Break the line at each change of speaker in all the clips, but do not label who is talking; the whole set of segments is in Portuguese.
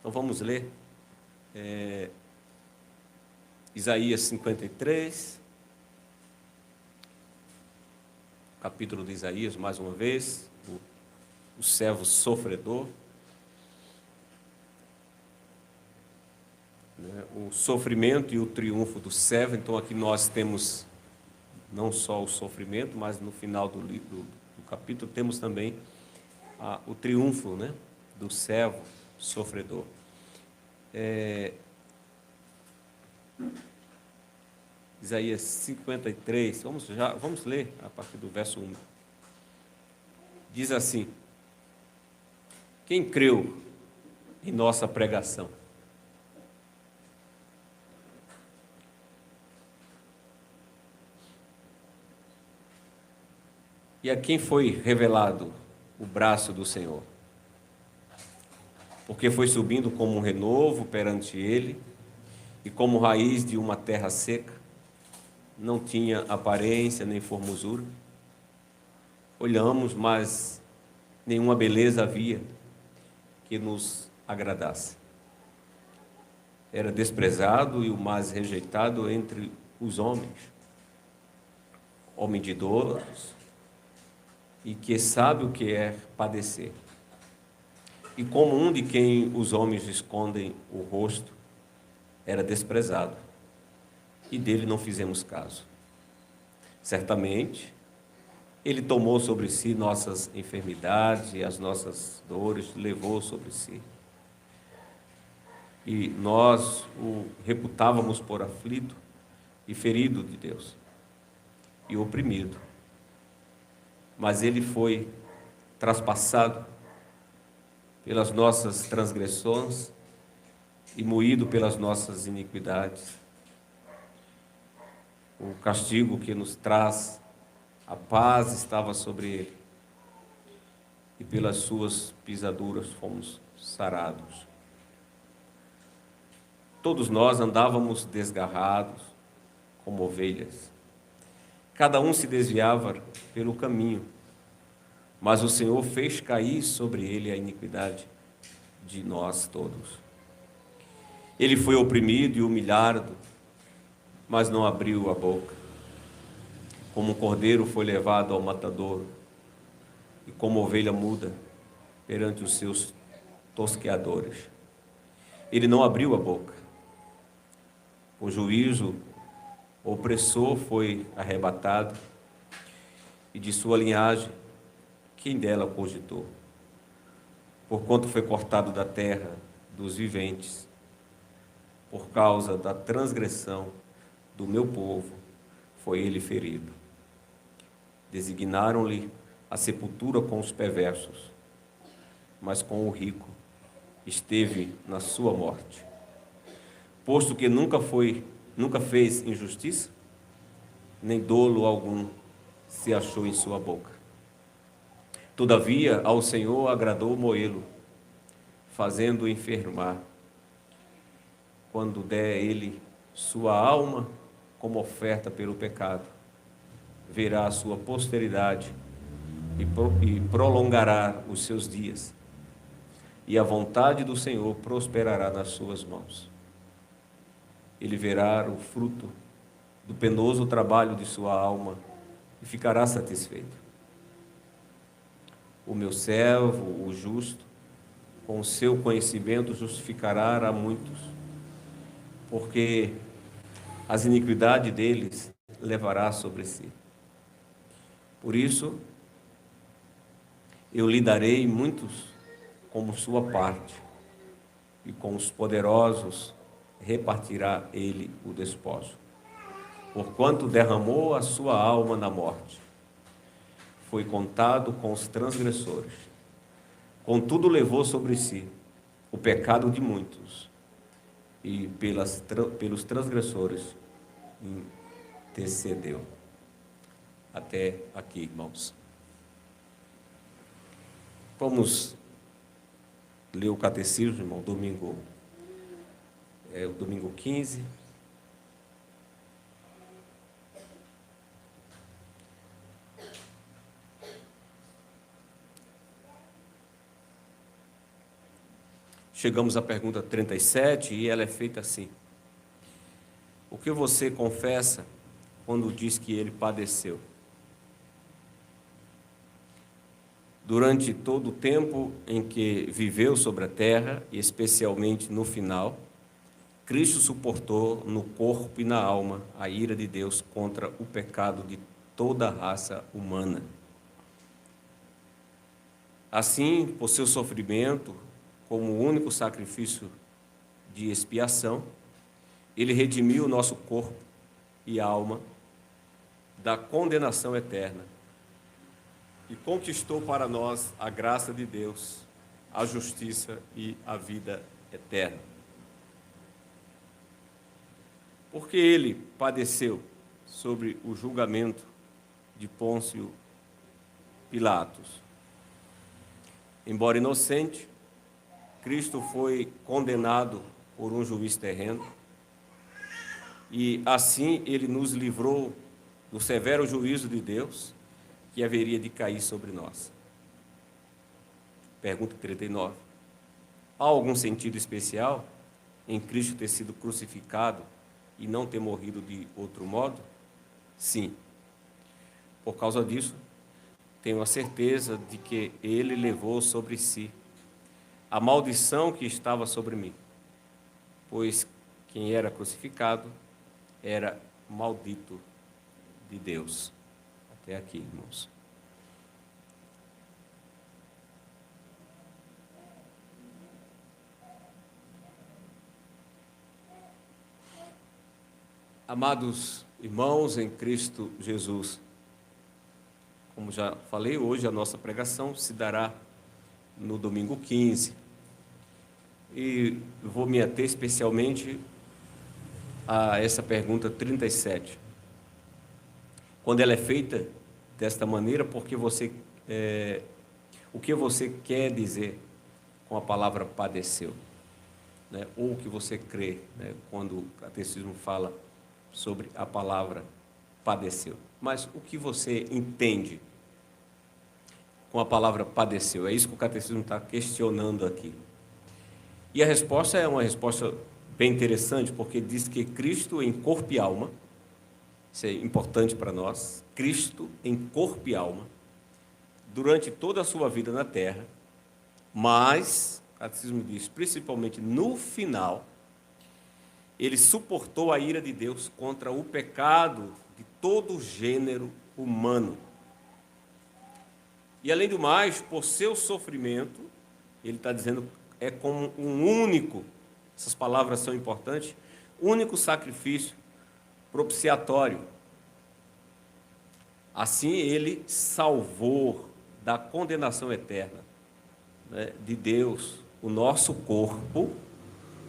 Então vamos ler Isaías 53, capítulo de Isaías, mais uma vez, o servo sofredor. O sofrimento e o triunfo do servo. Então aqui nós temos não só o sofrimento, mas no final do capítulo temos também o triunfo, do servo sofredor. Isaías 53, vamos ler a partir do verso 1. Diz assim: quem creu em nossa pregação? E a quem foi revelado o braço do Senhor? Porque foi subindo como um renovo perante ele, e como raiz de uma terra seca, não tinha aparência nem formosura. Olhamos, mas nenhuma beleza havia que nos agradasse. Era desprezado e o mais rejeitado entre os homens, homem de dores, e que sabe o que é padecer. E como um de quem os homens escondem o rosto, era desprezado, e dele não fizemos caso. Certamente, ele tomou sobre si nossas enfermidades e as nossas dores, levou sobre si. E nós o reputávamos por aflito e ferido de Deus, e oprimido. Mas ele foi traspassado pelas nossas transgressões e moído pelas nossas iniquidades. O castigo que nos traz a paz estava sobre ele, e pelas suas pisaduras fomos sarados. Todos nós andávamos desgarrados como ovelhas. Cada um se desviava pelo caminho, mas o Senhor fez cair sobre ele a iniquidade de nós todos. Ele foi oprimido e humilhado, mas não abriu a boca. Como um cordeiro foi levado ao matadouro, e como ovelha muda perante os seus tosqueadores. Ele não abriu a boca. O juízo, o opressor foi arrebatado, e de sua linhagem, quem dela cogitou? Porquanto foi cortado da terra dos viventes, por causa da transgressão do meu povo, foi ele ferido. Designaram-lhe a sepultura com os perversos, mas com o rico esteve na sua morte. Posto que nunca fez injustiça, nem dolo algum se achou em sua boca. Todavia, ao Senhor agradou moê-lo, fazendo-o enfermar, quando der ele sua alma como oferta pelo pecado, verá a sua posteridade e prolongará os seus dias, e a vontade do Senhor prosperará nas suas mãos. Ele verá o fruto do penoso trabalho de sua alma e ficará satisfeito. O meu servo, o justo, com o seu conhecimento justificará a muitos, porque as iniquidades deles levará sobre si. Por isso, eu lhe darei muitos como sua parte, e com os poderosos repartirá ele o despojo. Porquanto derramou a sua alma na morte, foi contado com os transgressores. Contudo, levou sobre si o pecado de muitos, e pelos transgressores intercedeu. Até aqui, irmãos. Vamos ler o catecismo, irmão, domingo 15. chegamos à pergunta 37 e ela é feita assim: o que você confessa quando diz que ele padeceu? Durante todo o tempo em que viveu sobre a terra, e especialmente no final, Cristo suportou no corpo e na alma a ira de Deus contra o pecado de toda a raça humana. Assim, por seu sofrimento, como o único sacrifício de expiação, ele redimiu o nosso corpo e alma da condenação eterna e conquistou para nós a graça de Deus, a justiça e a vida eterna. Porque ele padeceu sobre o julgamento de Pôncio Pilatos. Embora inocente, Cristo foi condenado por um juiz terreno e assim ele nos livrou do severo juízo de Deus que haveria de cair sobre nós. Pergunta 39. Há algum sentido especial em Cristo ter sido crucificado e não ter morrido de outro modo? Sim. Por causa disso, tenho a certeza de que ele levou sobre si a maldição que estava sobre mim, pois quem era crucificado era maldito de Deus. Até aqui, irmãos. Amados irmãos em Cristo Jesus, como já falei, hoje a nossa pregação se dará no domingo 15. E vou me ater especialmente a essa pergunta 37. Quando ela é feita desta maneira, porque o que você quer dizer com a palavra padeceu? Né? Ou o que você crê, né? Quando o catecismo fala sobre a palavra padeceu. Mas o que você entende com a palavra padeceu? É isso que o catecismo está questionando aqui. E a resposta é uma resposta bem interessante, porque diz que Cristo em corpo e alma, isso é importante para nós, Cristo em corpo e alma, durante toda a sua vida na terra, mas, o catecismo diz, principalmente no final, ele suportou a ira de Deus contra o pecado de todo o gênero humano. E, além do mais, por seu sofrimento, ele está dizendo, é como um único, essas palavras são importantes, único sacrifício propiciatório. Assim, ele salvou da condenação eterna, né, de Deus o nosso corpo.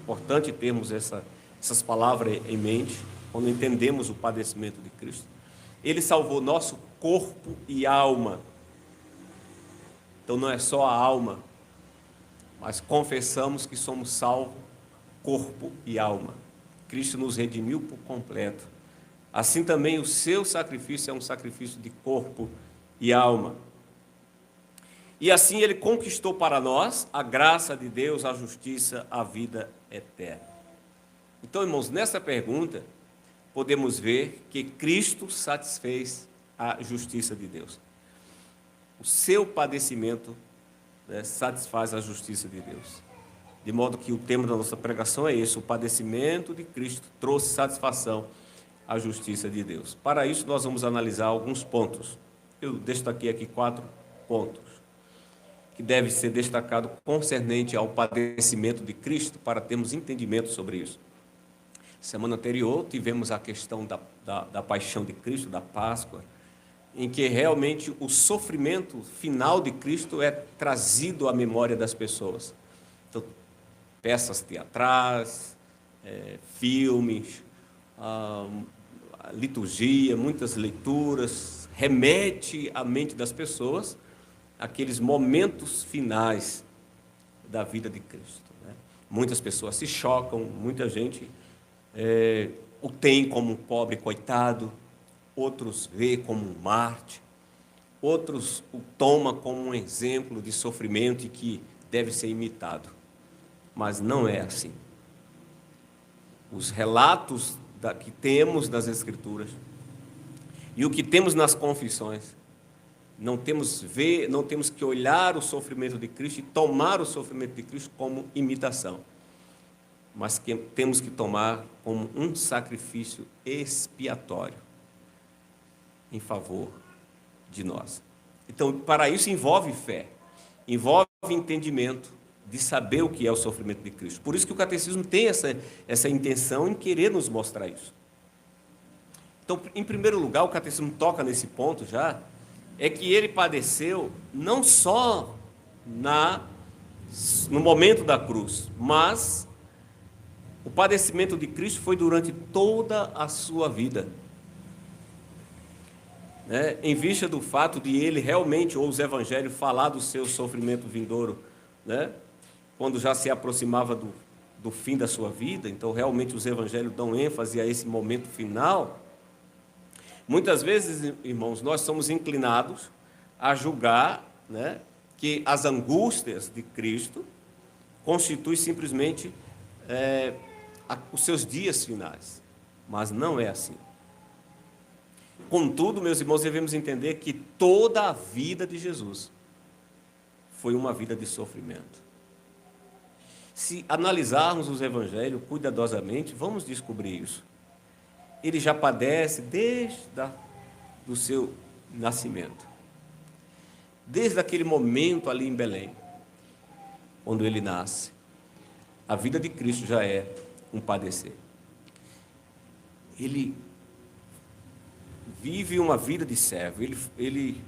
Importante termos essas palavras em mente, quando entendemos o padecimento de Cristo. Ele salvou nosso corpo e alma. Então, não é só a alma, mas confessamos que somos salvos, corpo e alma. Cristo nos redimiu por completo. Assim também o seu sacrifício é um sacrifício de corpo e alma. E assim ele conquistou para nós a graça de Deus, a justiça, a vida eterna. Então, irmãos, nessa pergunta, podemos ver que Cristo satisfez a justiça de Deus. O seu padecimento, né, satisfaz a justiça de Deus. De modo que o tema da nossa pregação é esse: o padecimento de Cristo trouxe satisfação à justiça de Deus. Para isso, nós vamos analisar alguns pontos. Eu destaquei aqui 4 pontos que devem ser destacados concernente ao padecimento de Cristo, para termos entendimento sobre isso. Semana anterior, tivemos a questão da paixão de Cristo, da Páscoa, em que realmente o sofrimento final de Cristo é trazido à memória das pessoas. Então, peças teatrais, filmes, liturgia, muitas leituras, remete à mente das pessoas aqueles momentos finais da vida de Cristo, né? Muitas pessoas se chocam, muita gente o tem como um pobre coitado, outros vê como um mártir, outros o toma como um exemplo de sofrimento e que deve ser imitado. mas não é assim. Os relatos que temos nas Escrituras e o que temos nas confissões, não temos que olhar o sofrimento de Cristo e tomar o sofrimento de Cristo como imitação, mas que temos que tomar como um sacrifício expiatório em favor de nós. Então, para isso envolve fé, envolve entendimento de saber o que é o sofrimento de Cristo. Por isso que o catecismo tem essa intenção em querer nos mostrar isso. Então, em primeiro lugar, o catecismo toca nesse ponto já, é que ele padeceu não só no momento da cruz, mas o padecimento de Cristo foi durante toda a sua vida. Em vista do fato de ele realmente, ou os evangelhos, falar do seu sofrimento vindouro, quando já se aproximava do fim da sua vida, então realmente os evangelhos dão ênfase a esse momento final. Muitas vezes, irmãos, nós somos inclinados a julgar, que as angústias de Cristo constituem simplesmente os seus dias finais, mas não é assim. Contudo, meus irmãos, devemos entender que toda a vida de Jesus foi uma vida de sofrimento. Se analisarmos os evangelhos cuidadosamente, vamos descobrir isso. Ele já padece desde do seu nascimento. Desde aquele momento ali em Belém, quando ele nasce. A vida de Cristo já é um padecer. Ele vive uma vida de servo, ele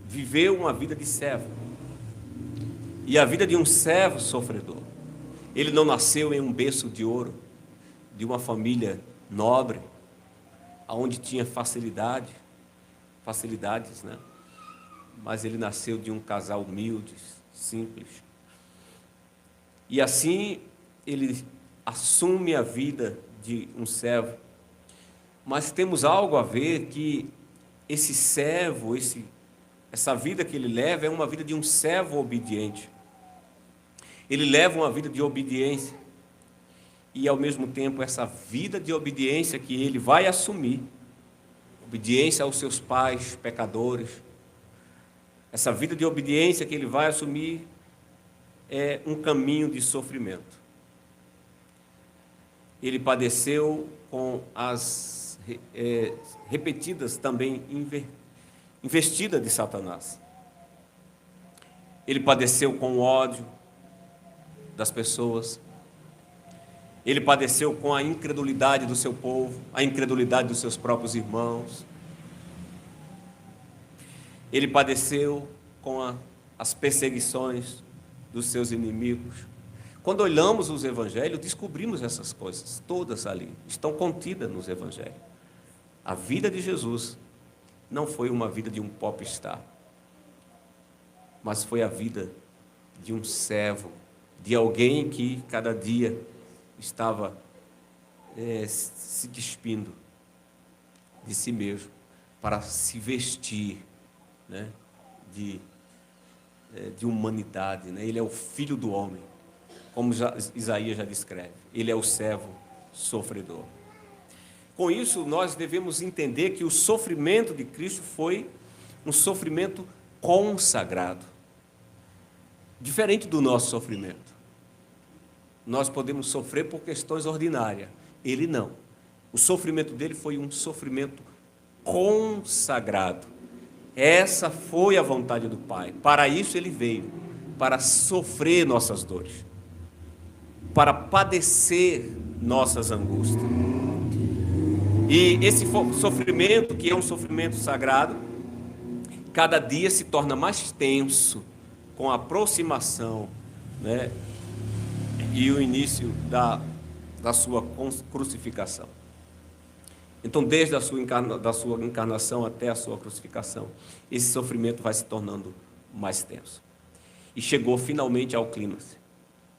viveu uma vida de servo. E a vida de um servo sofredor. Ele não nasceu em um berço de ouro, de uma família nobre, onde tinha facilidades, mas ele nasceu de um casal humilde, simples. E assim ele assume a vida de um servo. Mas temos algo a ver que esse servo, essa vida que ele leva é uma vida de um servo obediente. Ele leva uma vida de obediência. E, ao mesmo tempo, essa vida de obediência que ele vai assumir, obediência aos seus pais pecadores, essa vida de obediência que ele vai assumir é um caminho de sofrimento. Ele padeceu com as repetidas também investidas de Satanás. Ele padeceu com o ódio das pessoas. Ele padeceu com a incredulidade do seu povo, a incredulidade dos seus próprios irmãos. Ele padeceu com as perseguições dos seus inimigos. Quando olhamos os evangelhos, descobrimos essas coisas, todas ali, estão contidas nos evangelhos. A vida de Jesus não foi uma vida de um popstar, mas foi a vida de um servo, de alguém que cada dia estava se despindo de si mesmo para se vestir, de humanidade. Ele é o filho do homem, como Isaías já descreve. Ele é o servo sofredor. Com isso, nós devemos entender que o sofrimento de Cristo foi um sofrimento consagrado, diferente do nosso sofrimento. Nós podemos sofrer por questões ordinárias. Ele não. O sofrimento dele foi um sofrimento consagrado. Essa foi a vontade do Pai. Para isso ele veio, para sofrer nossas dores, para padecer nossas angústias. E esse sofrimento, que é um sofrimento sagrado, cada dia se torna mais tenso com a aproximação, e o início da sua crucificação. Então, desde a sua encarnação até a sua crucificação, esse sofrimento vai se tornando mais tenso. E chegou finalmente ao clímax,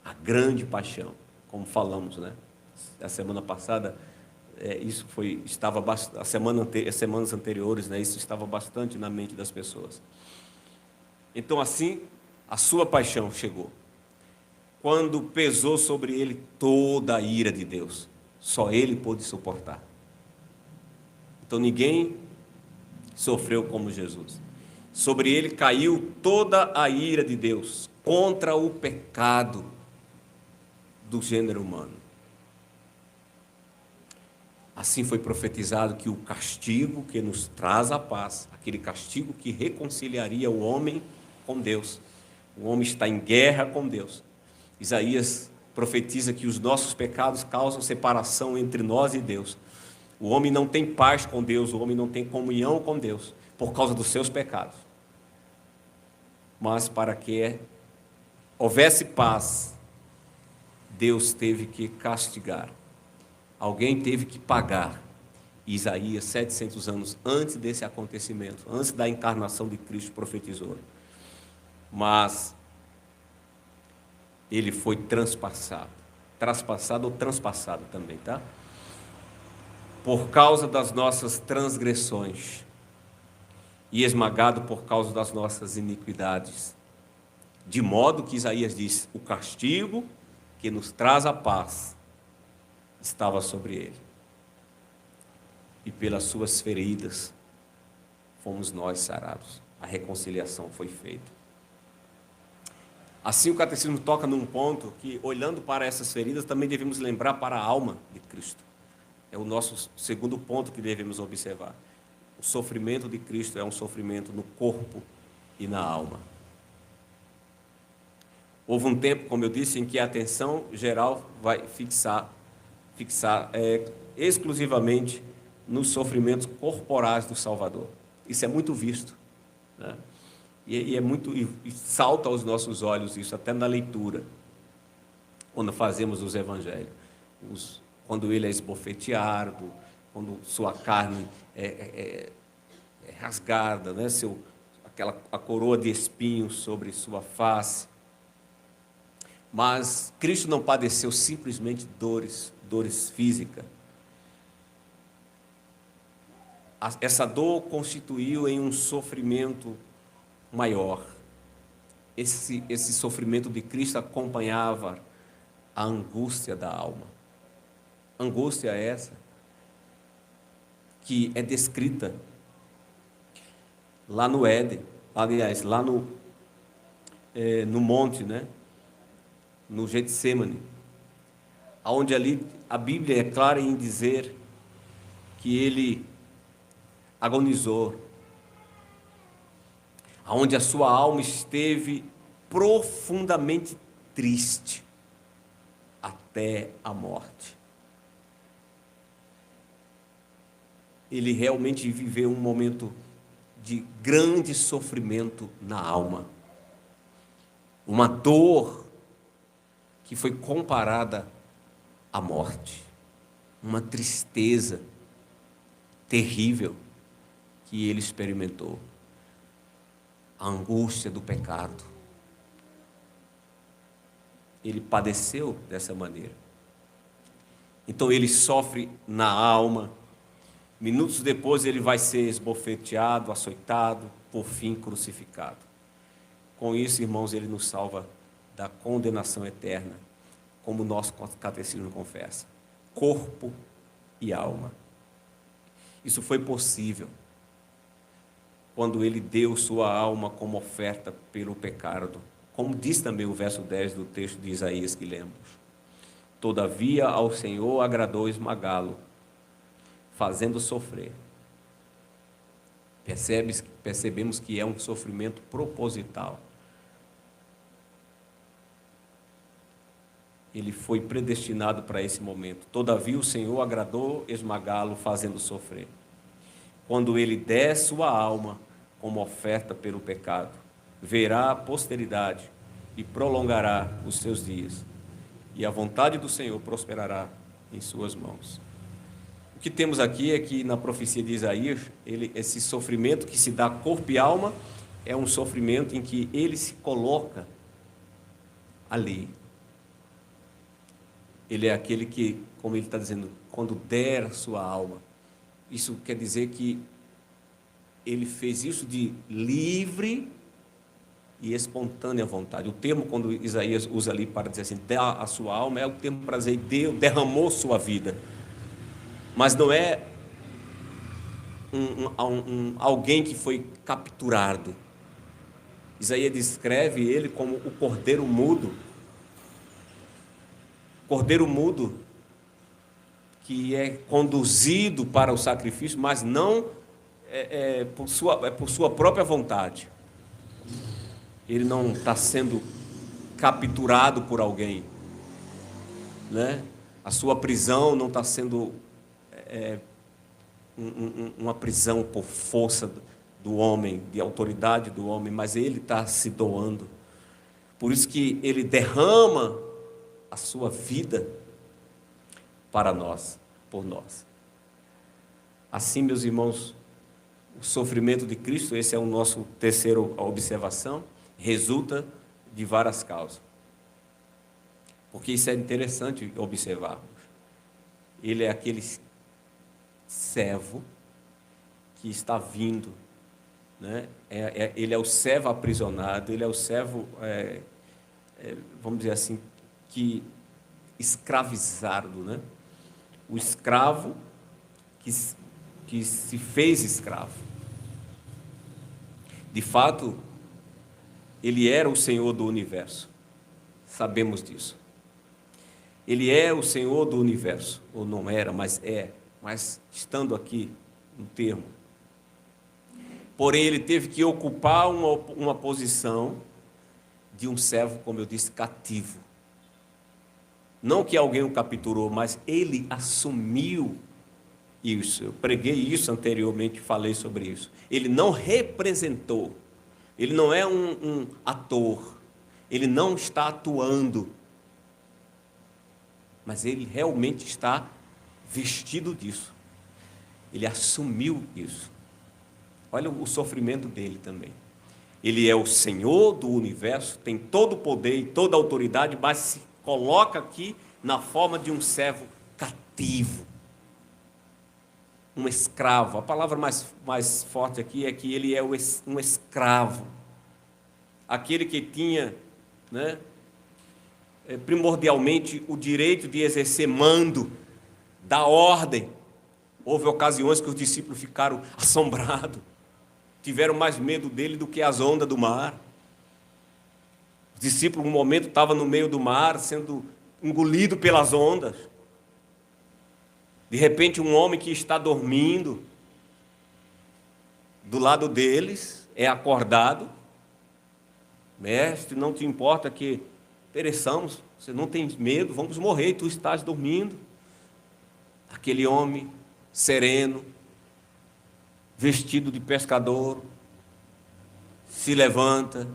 a grande paixão, como falamos, A semana passada, semanas anteriores, isso estava bastante na mente das pessoas. Então, assim, a sua paixão chegou. quando pesou sobre ele toda a ira de Deus. Só ele pôde suportar. Então ninguém sofreu como Jesus. Sobre ele caiu toda a ira de Deus contra o pecado do gênero humano. Assim foi profetizado que o castigo que nos traz a paz, aquele castigo que reconciliaria o homem com Deus. O homem está em guerra com Deus. Isaías profetiza que os nossos pecados causam separação entre nós e Deus. O homem não tem paz com Deus, o homem não tem comunhão com Deus, por causa dos seus pecados. Mas para que houvesse paz, Deus teve que castigar. Alguém teve que pagar. Isaías, 700 anos antes desse acontecimento, antes da encarnação de Cristo, profetizou. Mas ele foi traspassado ou transpassado também, tá? Por causa das nossas transgressões e esmagado por causa das nossas iniquidades. De modo que Isaías diz, o castigo que nos traz a paz estava sobre ele. E pelas suas feridas fomos nós sarados. A reconciliação foi feita. Assim o catecismo toca num ponto que, olhando para essas feridas, também devemos lembrar para a alma de Cristo. É o nosso segundo ponto que devemos observar. O sofrimento de Cristo é um sofrimento no corpo e na alma. Houve um tempo, como eu disse, em que a atenção geral vai fixar exclusivamente nos sofrimentos corporais do Salvador. Isso é muito visto, né? E salta aos nossos olhos isso, até na leitura, quando fazemos os evangelhos. Quando ele é esbofeteado, quando sua carne é rasgada, né? A coroa de espinhos sobre sua face. Mas Cristo não padeceu simplesmente dores físicas. Essa dor constituiu em um sofrimento maior. Esse sofrimento de Cristo acompanhava a angústia da alma. Angústia essa que é descrita lá no Éden, aliás, lá no monte, né? No Getsêmani, onde ali a Bíblia é clara em dizer que ele agonizou, onde a sua alma esteve profundamente triste até a morte. Ele realmente viveu um momento de grande sofrimento na alma, uma dor que foi comparada à morte, uma tristeza terrível que ele experimentou, a angústia do pecado. Ele padeceu dessa maneira. Então ele sofre na alma. Minutos depois ele vai ser esbofeteado, açoitado, por fim crucificado. Com isso, irmãos, ele nos salva da condenação eterna, como o nosso catecismo confessa, corpo e alma. Isso foi possível quando ele deu sua alma como oferta pelo pecado, como diz também o verso 10 do texto de Isaías que lemos. Todavia ao Senhor agradou esmagá-lo, fazendo sofrer. Percebemos que é um sofrimento proposital. Ele foi predestinado para esse momento. Todavia o Senhor agradou esmagá-lo, fazendo sofrer. Quando ele der sua alma como oferta pelo pecado, verá a posteridade e prolongará os seus dias. E a vontade do Senhor prosperará em suas mãos. O que temos aqui é que na profecia de Isaías, esse sofrimento que se dá corpo e alma, é um sofrimento em que ele se coloca ali. Ele é aquele que, como ele está dizendo, quando der a sua alma. Isso quer dizer que ele fez isso de livre e espontânea vontade. O termo, quando Isaías usa ali para dizer assim, dá a sua alma, é o termo para dizer, Deus derramou sua vida. Mas não é alguém que foi capturado. Isaías descreve ele como o cordeiro mudo. Cordeiro mudo que é conduzido para o sacrifício, mas não por sua própria vontade. Ele não está sendo capturado por alguém, né? A sua prisão não está sendo uma prisão por força do homem, de autoridade do homem, mas ele está se doando. Por isso que ele derrama a sua vida para nós, por nós. Assim, meus irmãos, o sofrimento de Cristo, esse é o nosso terceiro observação, resulta de várias causas. Porque isso é interessante observarmos. Ele é aquele servo que está vindo, né? Ele é o servo aprisionado, ele é o servo, vamos dizer assim, que escravizado, né? O escravo que se fez escravo. De fato, ele era o Senhor do universo. Sabemos disso. Ele é o Senhor do universo, ou não era, mas é. Mas estando aqui no termo. Porém, ele teve que ocupar uma posição de um servo, como eu disse, cativo. Não que alguém o capturou, mas ele assumiu isso. Eu preguei isso anteriormente, falei sobre isso. Ele não representou. Ele não é um ator. Ele não está atuando. Mas ele realmente está vestido disso. Ele assumiu isso. Olha o sofrimento dele também. Ele é o Senhor do universo, tem todo o poder e toda a autoridade, mas se coloca aqui na forma de um servo cativo. Um escravo. A palavra mais forte aqui é que ele é um escravo. Aquele que tinha, né, primordialmente o direito de exercer mando, dar ordem. Houve ocasiões que os discípulos ficaram assombrados, tiveram mais medo dele do que as ondas do mar. Os discípulos, um momento, estavam no meio do mar, sendo engolido pelas ondas. De repente, um homem que está dormindo do lado deles é acordado. Mestre, não te importa que pereçamos, você não tem medo, vamos morrer e tu estás dormindo. Aquele homem sereno, vestido de pescador, se levanta,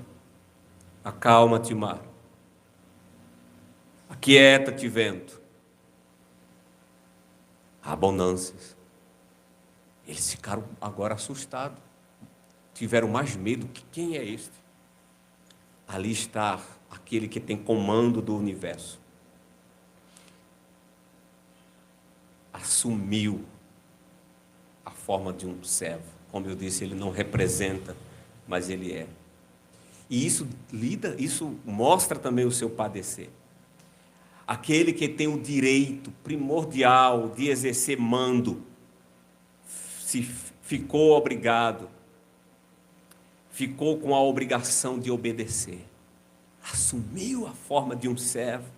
acalma-te, mar, aquieta-te, vento. Há abundâncias. Eles ficaram agora assustados, tiveram mais medo. Quem é este? Ali está aquele que tem comando do universo. Assumiu a forma de um servo. Como eu disse, ele não representa, mas ele é. E isso mostra também o seu padecer. Aquele que tem o direito primordial de exercer mando, se ficou obrigado, ficou com a obrigação de obedecer. Assumiu a forma de um servo,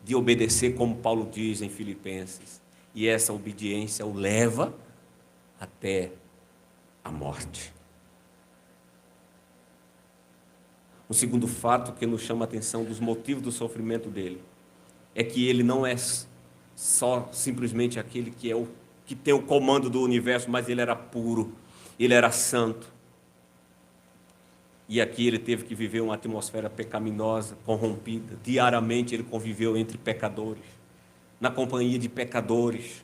de obedecer, como Paulo diz em Filipenses. E essa obediência o leva até a morte. Um segundo fato que nos chama a atenção dos motivos do sofrimento dele é que ele não é só simplesmente aquele que tem o comando do universo, mas ele era puro, ele era santo. E aqui ele teve que viver uma atmosfera pecaminosa, corrompida. Diariamente ele conviveu entre pecadores, na companhia de pecadores.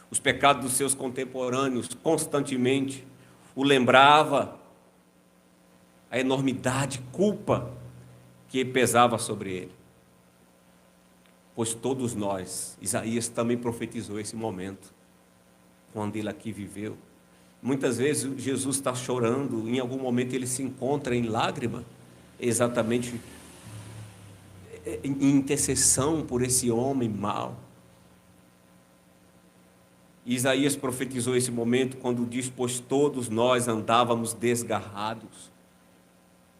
Os pecados dos seus contemporâneos constantemente o lembrava a enormidade, culpa que pesava sobre ele. Pois todos nós, Isaías também profetizou esse momento, quando ele aqui viveu, Muitas vezes Jesus está chorando, em algum momento ele se encontra em lágrima, exatamente em intercessão por esse homem mau. Isaías profetizou esse momento quando diz: pois todos nós andávamos desgarrados,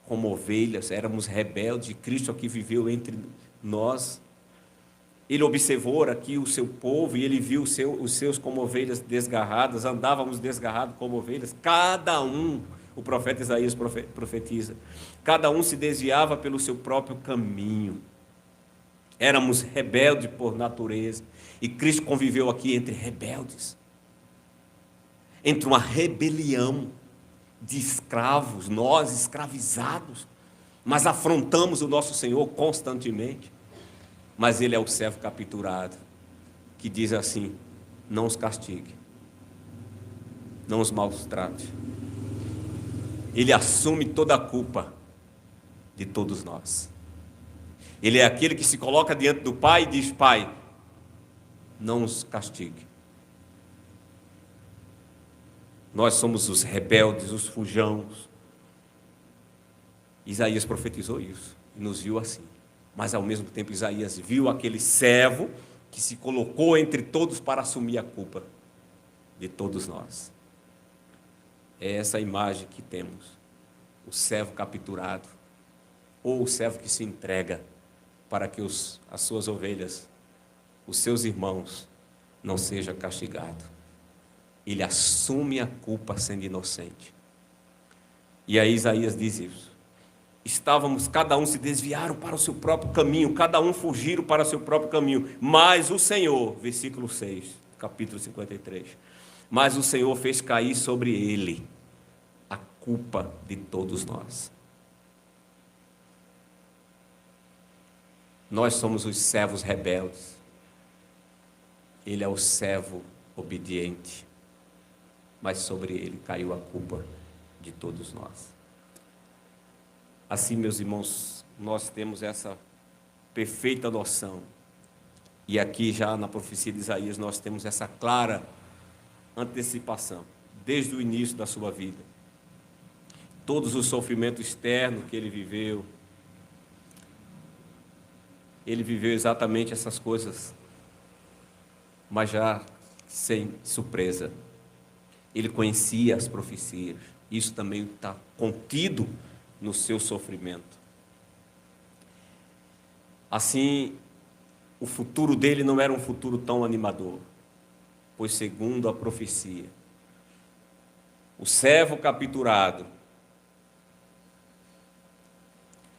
como ovelhas, éramos rebeldes, e Cristo aqui viveu entre nós. Ele observou aqui o seu povo e ele viu os seus como ovelhas desgarradas, andávamos desgarrados como ovelhas, cada um, o profeta Isaías profetiza, cada um se desviava pelo seu próprio caminho, éramos rebeldes por natureza, e Cristo conviveu aqui entre rebeldes, entre uma rebelião de escravos, nós escravizados, mas afrontamos o nosso Senhor constantemente. Mas ele é o servo capturado, que diz assim: não os castigue, não os maltrate. Ele assume toda a culpa de todos nós. Ele é aquele que se coloca diante do Pai e diz: Pai, não os castigue. Nós somos os rebeldes, os fujãos. Isaías profetizou isso e nos viu assim. Mas ao mesmo tempo Isaías viu aquele servo que se colocou entre todos para assumir a culpa de todos nós. É essa imagem que temos: o servo capturado, ou o servo que se entrega para que as suas ovelhas, os seus irmãos, não sejam castigados. Ele assume a culpa sendo inocente. E aí Isaías diz isso: estávamos, cada um se desviaram para o seu próprio caminho, cada um fugiram para o seu próprio caminho, mas o Senhor, versículo 6, capítulo 53, mas o Senhor fez cair sobre ele a culpa de todos nós. Nós somos os servos rebeldes, ele é o servo obediente, mas sobre ele caiu a culpa de todos nós. Assim, meus irmãos, nós temos essa perfeita noção. E aqui já na profecia de Isaías nós temos essa clara antecipação, desde o início da sua vida. Todos os sofrimentos externos que ele viveu exatamente essas coisas, mas já sem surpresa. Ele conhecia as profecias, isso também está contido no seu sofrimento. Assim, o futuro dele não era um futuro tão animador, pois segundo a profecia, o servo capturado,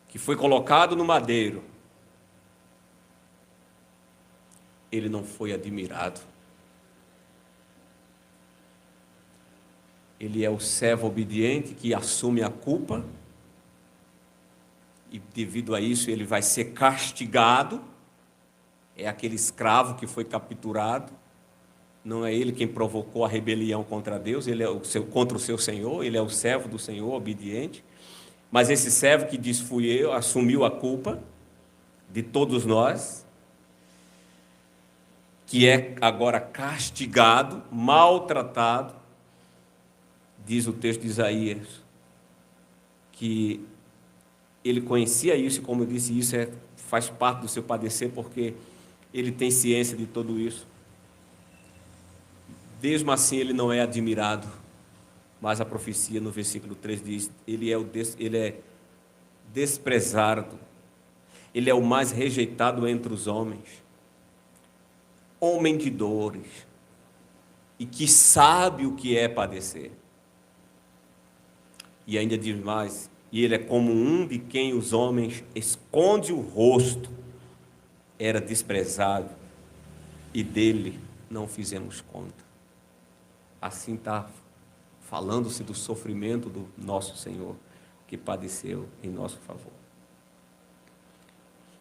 que foi colocado no madeiro, ele não foi admirado. Ele é o servo obediente que assume a culpa, e devido a isso ele vai ser castigado. É aquele escravo que foi capturado, não é ele quem provocou a rebelião contra Deus, ele é contra o seu Senhor, ele é o servo do Senhor, obediente. Mas esse servo que diz fui eu, assumiu a culpa de todos nós, que é agora castigado, maltratado. Diz o texto de Isaías que ele conhecia isso, e como eu disse, isso faz parte do seu padecer, porque ele tem ciência de tudo isso. Mesmo assim, ele não é admirado, mas a profecia no versículo 3 diz: ele é desprezado, ele é o mais rejeitado entre os homens, homem de dores, e que sabe o que é padecer. E ainda diz mais: e ele é como um de quem os homens esconde o rosto, era desprezado, e dele não fizemos conta. Assim está falando-se do sofrimento do nosso Senhor, que padeceu em nosso favor.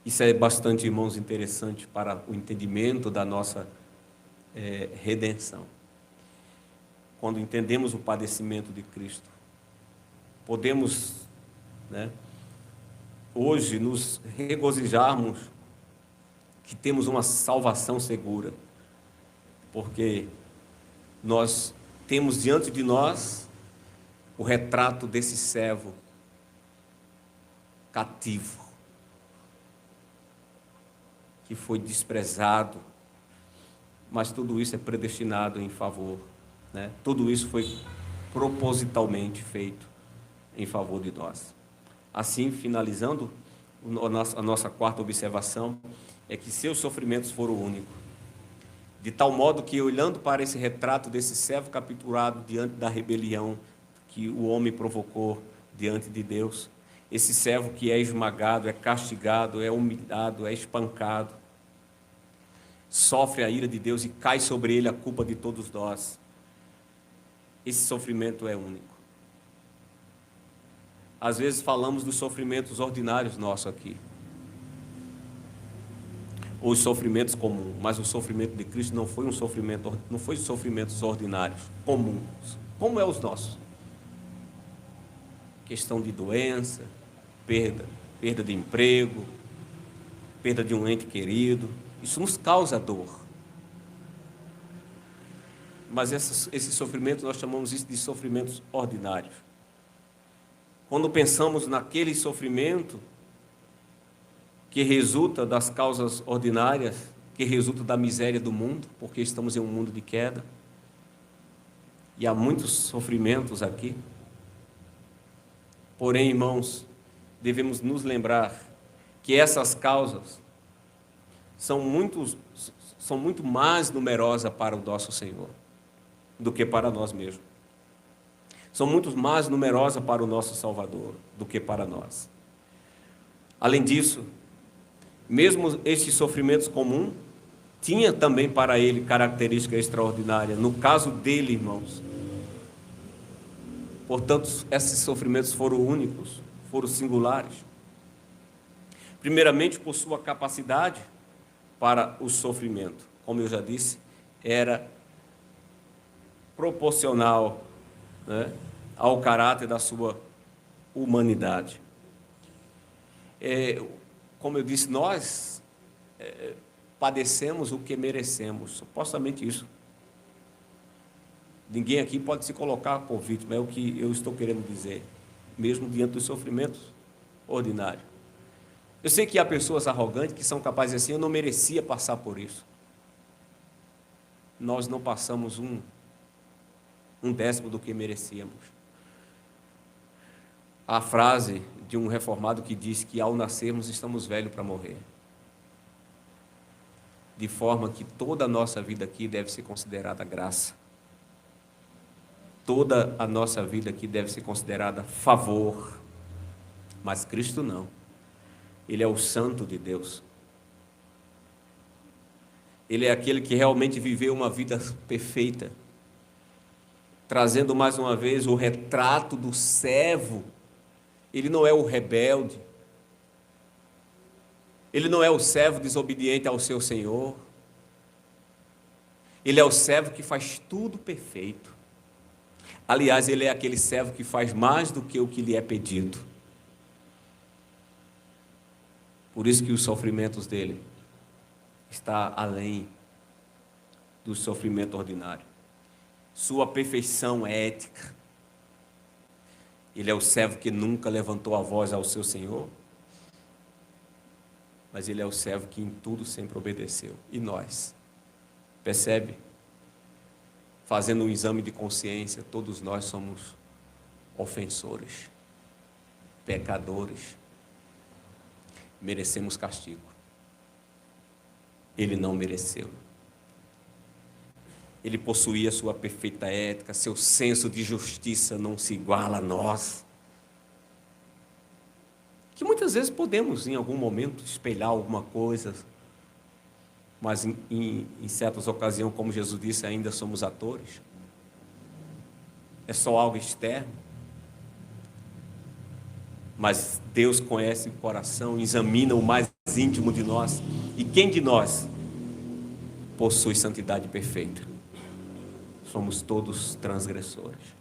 Isso é bastante, irmãos, interessante para o entendimento da nossa redenção. Quando entendemos o padecimento de Cristo, podemos, hoje nos regozijarmos que temos uma salvação segura, porque nós temos diante de nós o retrato desse servo cativo, que foi desprezado, mas tudo isso é predestinado em favor, né? Tudo isso foi propositalmente feito em favor de nós. Assim, finalizando, a nossa quarta observação é que seus sofrimentos foram únicos, de tal modo que, olhando para esse retrato desse servo capturado diante da rebelião que o homem provocou diante de Deus, esse servo que é esmagado, é castigado, é humilhado, é espancado, sofre a ira de Deus e cai sobre ele a culpa de todos nós. Esse sofrimento é único. Às vezes falamos dos sofrimentos ordinários nossos aqui, ou os sofrimentos comuns, mas o sofrimento de Cristo não foi sofrimentos ordinários, comuns, como é os nossos. Questão de doença, perda de emprego, perda de um ente querido, isso nos causa dor. Mas esses sofrimentos, nós chamamos isso de sofrimentos ordinários. Quando pensamos naquele sofrimento que resulta das causas ordinárias, que resulta da miséria do mundo, porque estamos em um mundo de queda, e há muitos sofrimentos aqui. Porém, irmãos, devemos nos lembrar que essas causas são muito mais numerosas para o nosso Senhor do que para nós mesmos. São muito mais numerosas para o nosso Salvador do que para nós. Além disso, mesmo estes sofrimentos comuns, tinha também para ele característica extraordinária. No caso dele, irmãos, portanto, esses sofrimentos foram únicos, foram singulares. Primeiramente, por sua capacidade para o sofrimento. Como eu já disse, era proporcional, né, ao caráter da sua humanidade. Como eu disse, nós padecemos o que merecemos, supostamente isso. Ninguém aqui pode se colocar por vítima, é o que eu estou querendo dizer, mesmo diante dos sofrimentos ordinários. Eu sei que há pessoas arrogantes que são capazes de dizer assim, eu não merecia passar por isso. Nós não passamos um décimo do que merecíamos. A frase de um reformado que diz que ao nascermos estamos velhos para morrer. De forma que toda a nossa vida aqui deve ser considerada graça. Toda a nossa vida aqui deve ser considerada favor. Mas Cristo não. Ele é o Santo de Deus. Ele é aquele que realmente viveu uma vida perfeita, trazendo mais uma vez o retrato do servo. Ele não é o rebelde, ele não é o servo desobediente ao seu Senhor, ele é o servo que faz tudo perfeito. Aliás, ele é aquele servo que faz mais do que o que lhe é pedido. Por isso que os sofrimentos dele está além do sofrimento ordinário. Sua perfeição é ética. Ele é o servo que nunca levantou a voz ao seu Senhor, mas ele é o servo que em tudo sempre obedeceu. E nós? Percebe? Fazendo um exame de consciência, todos nós somos ofensores, pecadores, merecemos castigo. Ele não mereceu. Ele possuía sua perfeita ética, seu senso de justiça não se iguala a nós. Que muitas vezes podemos, em algum momento, espelhar alguma coisa, mas em certas ocasiões, como Jesus disse, ainda somos atores. É só algo externo. Mas Deus conhece o coração, examina o mais íntimo de nós. E quem de nós possui santidade perfeita? Somos todos transgressores.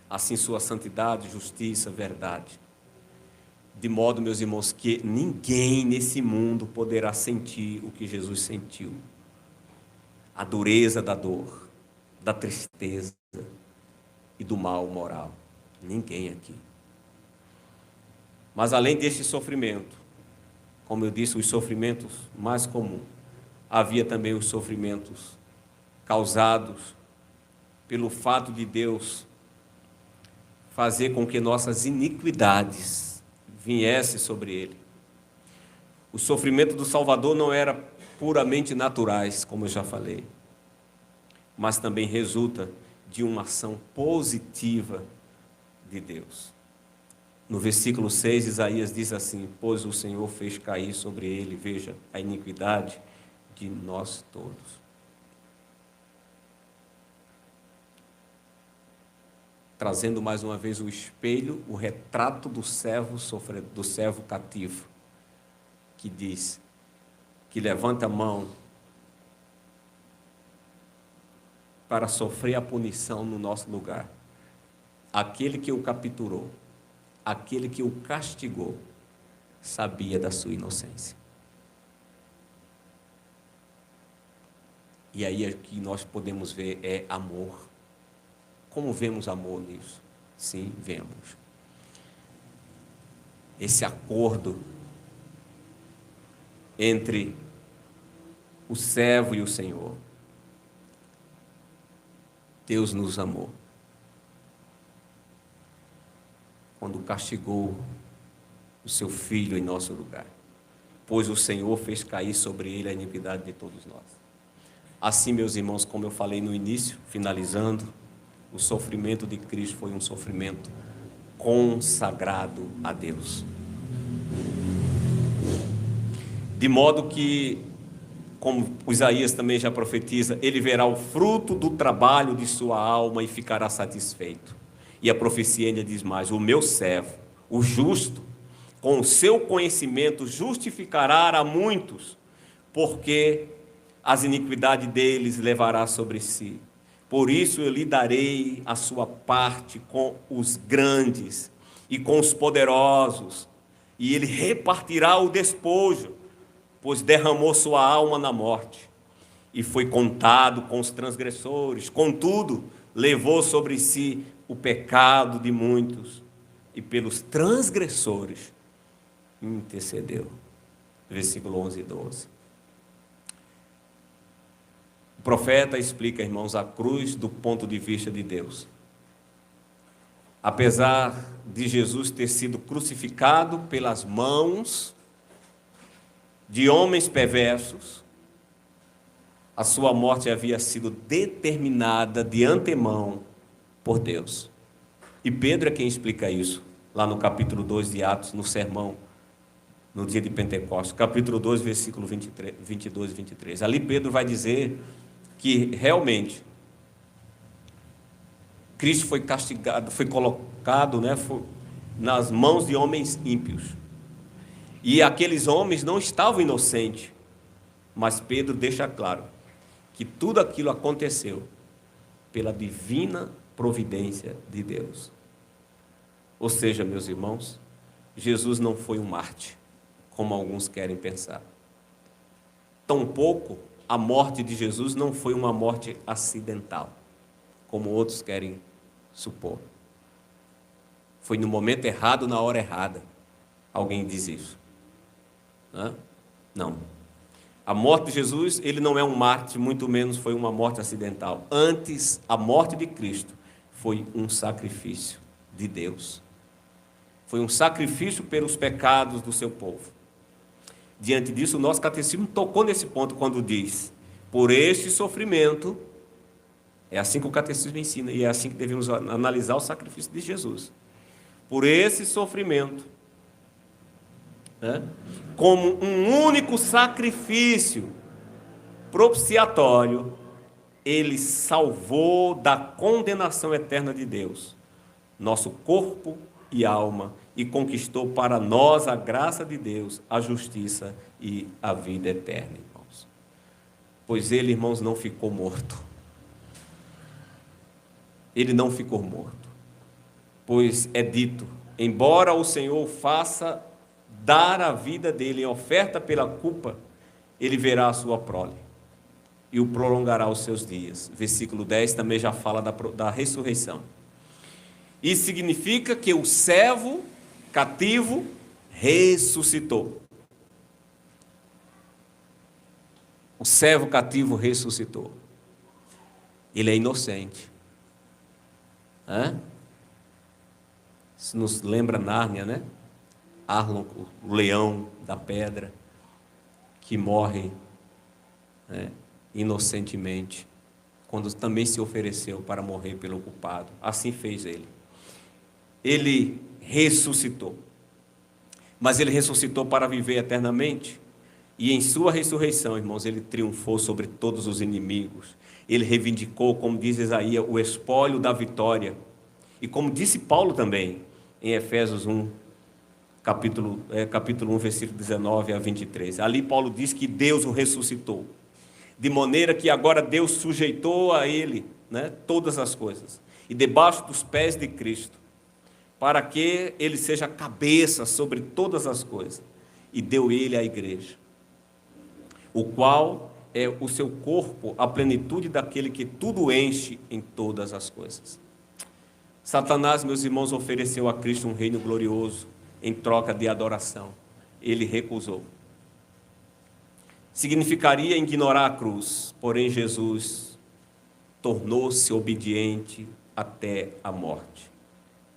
Assim, sua santidade, justiça, verdade. De modo, meus irmãos, que ninguém nesse mundo poderá sentir o que Jesus sentiu. A dureza da dor, da tristeza e do mal moral. Ninguém aqui. Mas além deste sofrimento, como eu disse, os sofrimentos mais comuns, havia também os sofrimentos causados pelo fato de Deus fazer com que nossas iniquidades viessem sobre ele. O sofrimento do Salvador não era puramente naturais, como eu já falei, mas também resulta de uma ação positiva de Deus. No versículo 6, Isaías diz assim: pois o Senhor fez cair sobre ele, veja, a iniquidade de nós todos. Trazendo mais uma vez o espelho, o retrato do servo cativo, que diz, que levanta a mão para sofrer a punição no nosso lugar. Aquele que o capturou, aquele que o castigou, sabia da sua inocência. E aí o que nós podemos ver é amor. Como vemos amor nisso? Sim, vemos. Esse acordo entre o servo e o Senhor. Deus nos amou quando castigou o seu Filho em nosso lugar, pois o Senhor fez cair sobre ele a iniquidade de todos nós. Assim, meus irmãos, como eu falei no início, finalizando, o sofrimento de Cristo foi um sofrimento consagrado a Deus. De modo que, como Isaías também já profetiza, ele verá o fruto do trabalho de sua alma e ficará satisfeito. E a profecia ainda diz mais: o meu servo, o justo, com o seu conhecimento justificará a muitos, porque as iniquidades deles levará sobre si. Por isso eu lhe darei a sua parte com os grandes e com os poderosos, e ele repartirá o despojo, pois derramou sua alma na morte, e foi contado com os transgressores. Contudo, levou sobre si o pecado de muitos, e pelos transgressores intercedeu. Versículo 11 e 12. O profeta explica, irmãos, a cruz do ponto de vista de Deus. Apesar de Jesus ter sido crucificado pelas mãos de homens perversos, a sua morte havia sido determinada de antemão por Deus. E Pedro é quem explica isso, lá no capítulo 2 de Atos, no sermão, no dia de Pentecostes, capítulo 2, versículo 22 e 23. Ali Pedro vai dizer que realmente Cristo foi castigado, foi colocado, nas mãos de homens ímpios. E aqueles homens não estavam inocentes, mas Pedro deixa claro que tudo aquilo aconteceu pela divina providência de Deus. Ou seja, meus irmãos, Jesus não foi um mártir, como alguns querem pensar. Tampouco a morte de Jesus não foi uma morte acidental, como outros querem supor. Foi no momento errado, na hora errada. Alguém diz isso. Não. A morte de Jesus, ele não é um mártir, muito menos foi uma morte acidental. Antes, a morte de Cristo foi um sacrifício de Deus. Foi um sacrifício pelos pecados do seu povo. Diante disso, o nosso catecismo tocou nesse ponto quando diz: por este sofrimento, é assim que o catecismo ensina, e é assim que devemos analisar o sacrifício de Jesus. Por esse sofrimento, como um único sacrifício propiciatório, ele salvou da condenação eterna de Deus nosso corpo e alma, e conquistou para nós a graça de Deus, a justiça e a vida eterna, irmãos. Pois ele, irmãos, não ficou morto. Ele não ficou morto. Pois é dito: embora o Senhor faça dar a vida dele em oferta pela culpa, ele verá a sua prole. e o prolongará os seus dias. Versículo 10 também já fala da ressurreição. Isso significa que o servo cativo ressuscitou. O servo cativo ressuscitou. Ele é inocente. Isso nos lembra Nárnia, né? Arlon, o leão da pedra, que morre, né, inocentemente, quando também se ofereceu para morrer pelo culpado. Assim fez ele. Ele ressuscitou. Mas ele ressuscitou para viver eternamente. E em sua ressurreição, irmãos, ele triunfou sobre todos os inimigos. Ele reivindicou, como diz Isaías, o espólio da vitória. E como disse Paulo também, em Efésios 1, capítulo 1, versículo 19 a 23. Ali Paulo diz que Deus o ressuscitou. De maneira que agora Deus sujeitou a ele, né, todas as coisas. E debaixo dos pés de Cristo, para que ele seja cabeça sobre todas as coisas. E deu ele à igreja, o qual é o seu corpo, a plenitude daquele que tudo enche em todas as coisas. Satanás, meus irmãos, ofereceu a Cristo um reino glorioso em troca de adoração. Ele recusou. Significaria ignorar a cruz, porém Jesus tornou-se obediente até a morte.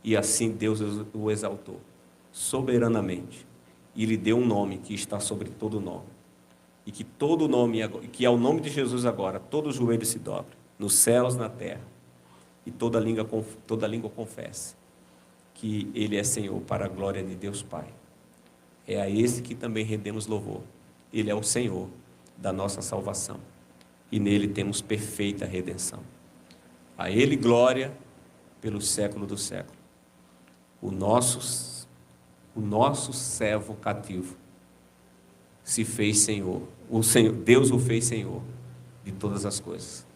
E assim Deus o exaltou soberanamente e lhe deu um nome que está sobre todo nome. E que todo nome, que é o nome de Jesus agora, todo joelho se dobre, nos céus, na terra, e toda língua confesse que Ele é Senhor, para a glória de Deus Pai. É a esse que também rendemos louvor. Ele é o Senhor da nossa salvação, e nele temos perfeita redenção. A Ele glória pelo século do século. O nosso servo cativo se fez Senhor. Deus o fez Senhor de todas as coisas.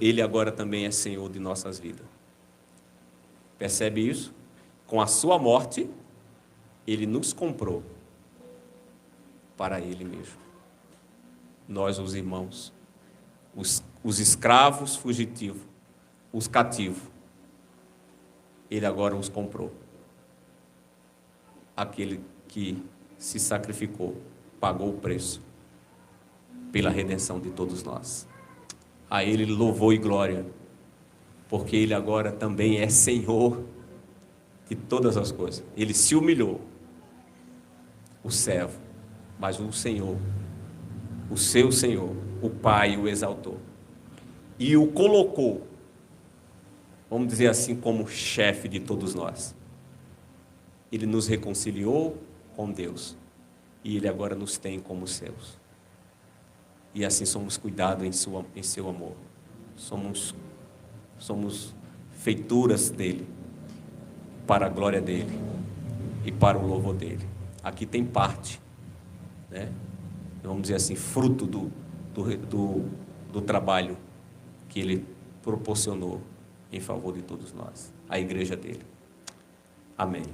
Ele agora também é Senhor de nossas vidas. Percebe isso? Com a sua morte, Ele nos comprou para Ele mesmo. Nós, os irmãos, os escravos fugitivos, os cativos, Ele agora os comprou. Aquele que se sacrificou, pagou o preço pela redenção de todos nós. A Ele louvor e glória, porque Ele agora também é Senhor de todas as coisas. Ele se humilhou, o servo, mas o Senhor, o seu Senhor, o Pai o exaltou e o colocou, vamos dizer assim, como chefe de todos nós. Ele nos reconciliou com Deus e Ele agora nos tem como seus. E assim somos cuidados em seu amor. Somos feituras dEle, para a glória dEle e para o louvor dEle. Aqui tem parte, né? Vamos dizer assim, fruto do trabalho que Ele proporcionou em favor de todos nós, a igreja dEle. Amém.